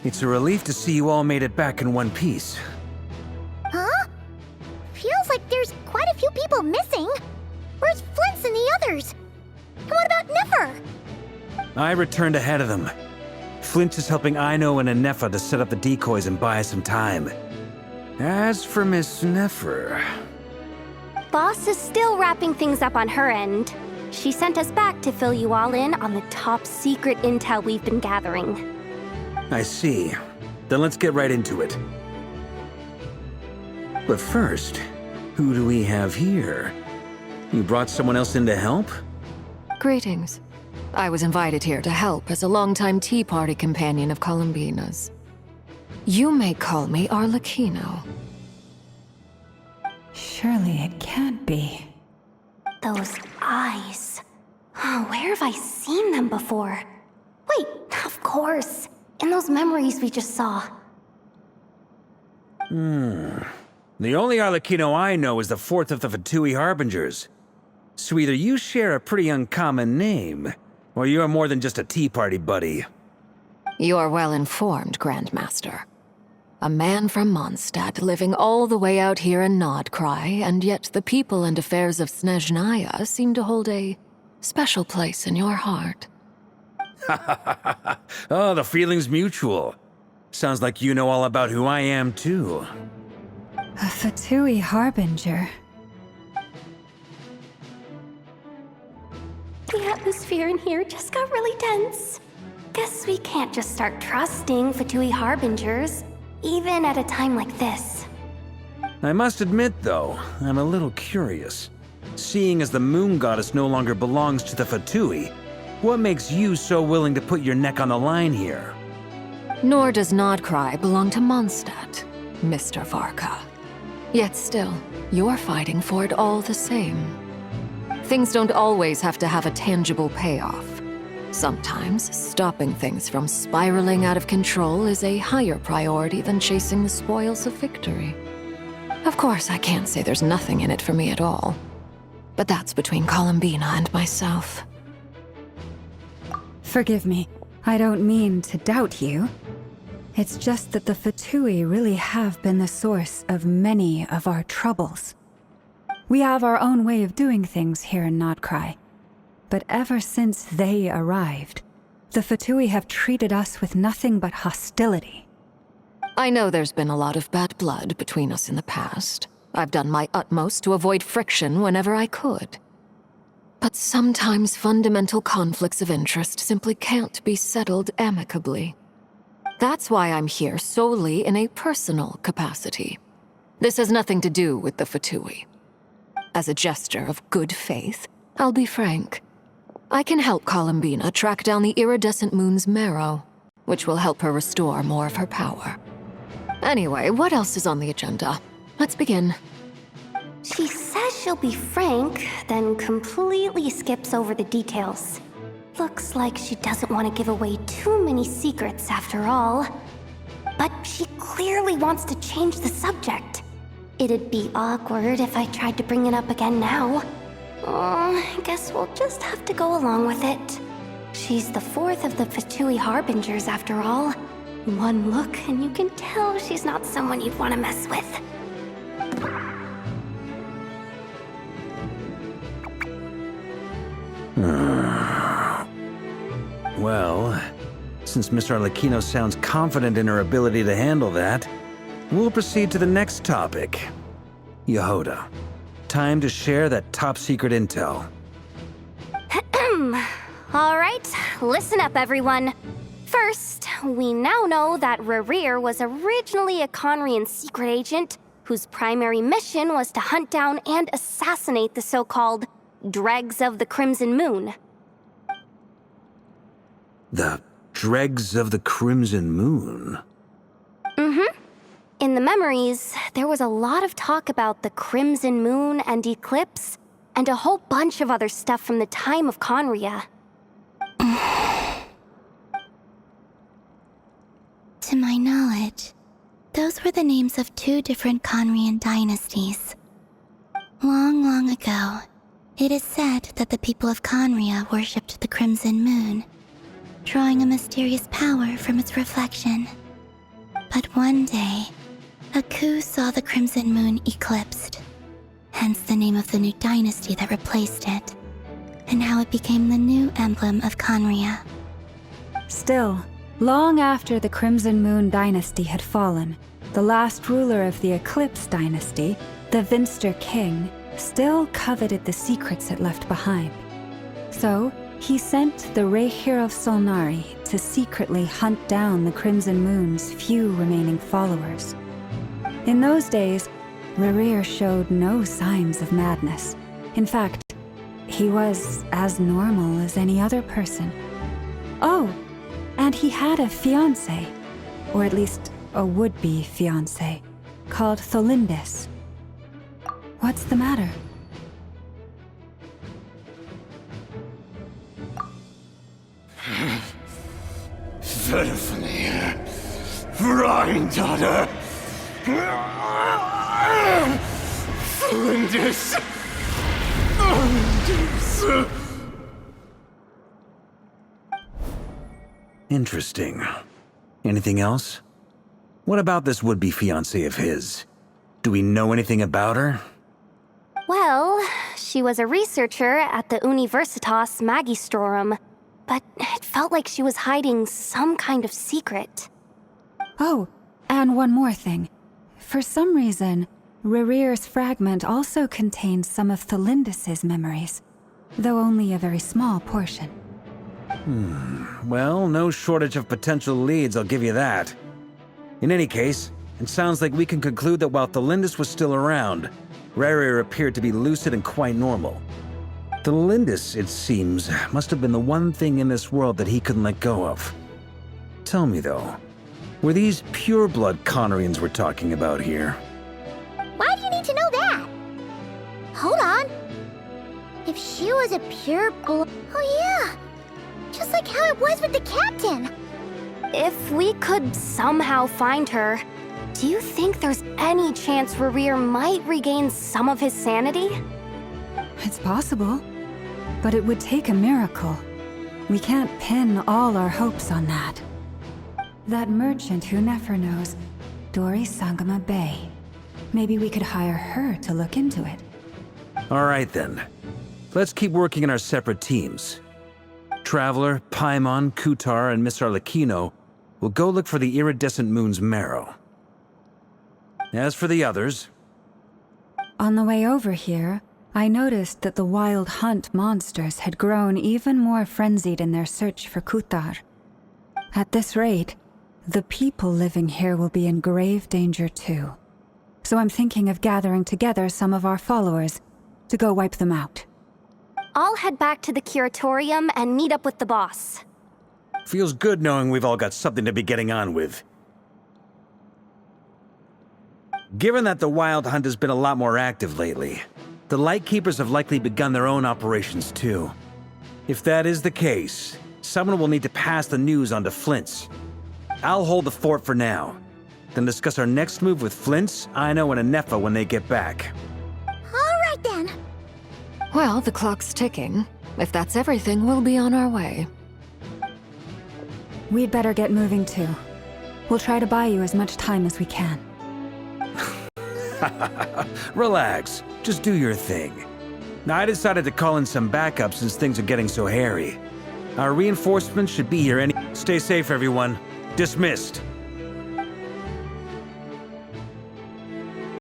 It's a relief to see you all made it back in one piece. Huh? Feels like there's quite a few people missing. Where's Flint's and the others? And what about Niffer? I returned ahead of them. Flint is helping Aino and Anefa to set up the decoys and buy us some time. As for Miss Neffer... Boss is still wrapping things up on her end. She sent us back to fill you all in on the top secret intel we've been gathering. I see. Then let's get right into it. But first, who do we have here? You brought someone else in to help? Greetings. I was invited here to help as a longtime Tea Party companion of Columbina's. You may call me Arlecchino. Surely it can't be. Those eyes. Oh, where have I seen them before? Wait, of course. In those memories we just saw. The only Arlecchino I know is the fourth of the Fatui Harbingers. So either you share a pretty uncommon name, or you're more than just a Tea Party buddy. You are well informed, Grandmaster. A man from Mondstadt living all the way out here in Nodcry, and yet the people and affairs of Snezhnaya seem to hold a special place in your heart. Oh, the feeling's mutual. Sounds like you know all about who I am, too. A Fatui Harbinger. The atmosphere in here just got really tense. Guess we can't just start trusting Fatui Harbingers, even at a time like this. I must admit, though, I'm a little curious. Seeing as the Moon Goddess no longer belongs to the Fatui, what makes you so willing to put your neck on the line here? Nor does Nodcry belong to Mondstadt, Mr. Varka. Yet still, you're fighting for it all the same. Things don't always have to have a tangible payoff. Sometimes, stopping things from spiraling out of control is a higher priority than chasing the spoils of victory. Of course, I can't say there's nothing in it for me at all. But that's between Columbina and myself. Forgive me, I don't mean to doubt you. It's just that the Fatui really have been the source of many of our troubles. We have our own way of doing things here in Nodcry. But ever since they arrived, the Fatui have treated us with nothing but hostility. I know there's been a lot of bad blood between us in the past. I've done my utmost to avoid friction whenever I could. But sometimes fundamental conflicts of interest simply can't be settled amicably. That's why I'm here solely in a personal capacity. This has nothing to do with the Fatui. As a gesture of good faith, I'll be frank. I can help Columbina track down the iridescent moon's marrow, which will help her restore more of her power. Anyway, what else is on the agenda? Let's begin. She says she'll be frank, then completely skips over the details. Looks like she doesn't want to give away too many secrets after all. But she clearly wants to change the subject. It'd be awkward if I tried to bring it up again now. I guess we'll just have to go along with it. She's the fourth of the Fatui Harbingers after all. One look and you can tell she's not someone you'd want to mess with. Well, since Miss Arlecchino sounds confident in her ability to handle that, we'll proceed to the next topic. Yehoda, time to share that top-secret intel. All right, listen up, everyone. First, we now know that Rerir was originally a Conrian secret agent whose primary mission was to hunt down and assassinate the so-called Dregs of the Crimson Moon. The Dregs of the Crimson Moon? In the memories, there was a lot of talk about the Crimson Moon and Eclipse, and a whole bunch of other stuff from the time of Conria. To my knowledge, those were the names of two different Conrian dynasties. Long, long ago, it is said that the people of Conria worshipped the Crimson Moon, drawing a mysterious power from its reflection. But one day, a coup saw the Crimson Moon eclipsed, hence the name of the new dynasty that replaced it, and how it became the new emblem of Conria. Still, long after the Crimson Moon dynasty had fallen, the last ruler of the Eclipse dynasty, the Vinster King, still coveted the secrets it left behind. So, he sent the Rehir of Solnari to secretly hunt down the Crimson Moon's few remaining followers. In those days, Rerir showed no signs of madness. In fact, he was as normal as any other person. Oh, and he had a fiancé, or at least a would-be fiancé, called Tholindis. What's the matter? Verfnir, Rheindaughter, Flinders. Interesting. Anything else? What about this would-be fiancé of his? Do we know anything about her? Well, she was a researcher at the Universitas Magistrorum, but it felt like she was hiding some kind of secret. Oh, and one more thing. For some reason, Rerir's fragment also contains some of Tholindis' memories, though only a very small portion. Well, no shortage of potential leads, I'll give you that. In any case, it sounds like we can conclude that while Tholindis was still around, Rerir appeared to be lucid and quite normal. Tholindis, it seems, must have been the one thing in this world that he couldn't let go of. Tell me though, were these pure-blood Conrians we're talking about here? Why do you need to know that? Hold on. If she was a pure blood... Oh yeah! Just like how it was with the captain! If we could somehow find her, do you think there's any chance Rerir might regain some of his sanity? It's possible, but it would take a miracle. We can't pin all our hopes on that. That merchant who never knows, Dori Sangama Bay. Maybe we could hire her to look into it. All right then. Let's keep working in our separate teams. Traveler, Paimon, Kutar, and Miss Arlecchino will go look for the iridescent moon's marrow. As for the others... On the way over here, I noticed that the wild hunt monsters had grown even more frenzied in their search for Kutar. At this rate, the people living here will be in grave danger too. So I'm thinking of gathering together some of our followers to go wipe them out. I'll head back to the curatorium and meet up with the boss. Feels good knowing we've all got something to be getting on with. Given that the Wild Hunt has been a lot more active lately, the Lightkeepers have likely begun their own operations too. If that is the case, someone will need to pass the news on to Flint's. I'll hold the fort for now, then discuss our next move with Flint's, Aino, and Anefa when they get back. Alright then. Well, the clock's ticking. If that's everything, we'll be on our way. We'd better get moving too. We'll try to buy you as much time as we can. Relax, just do your thing. Now, I decided to call in some backup since things are getting so hairy. Our reinforcements should be here any— Stay safe, everyone. Dismissed.